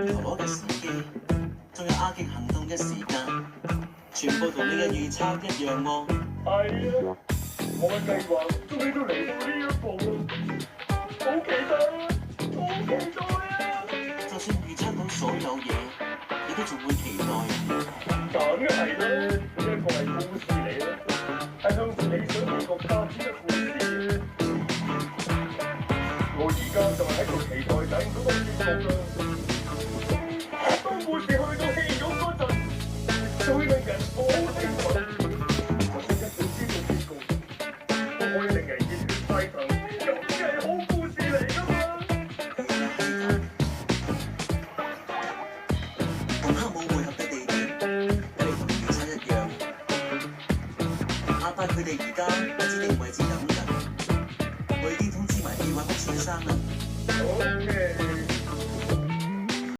陀螺嘅時機，仲有阿極行動嘅時間，全部同你嘅預測一樣喎。係啊，我嘅計劃終於都嚟到呢一步啦，好期待啊，好期待啊！就算預測到所有嘢，你都仲會期待。梗係啦，呢一個係故事嚟啦，係向理想結局發展嘅故事。我而家就係喺度期待緊嗰個結局啦。當故事去到戲肉嗰陣，就會令人好興奮。就算一早知道結局，都可以令人熱血沸騰，咁先係好故事嚟㗎嘛！同黑帽會合嘅地點，一定同預測一樣。阿伯佢哋而家喺指定位置等緊，我已經通知埋幾位學先生啦。OK。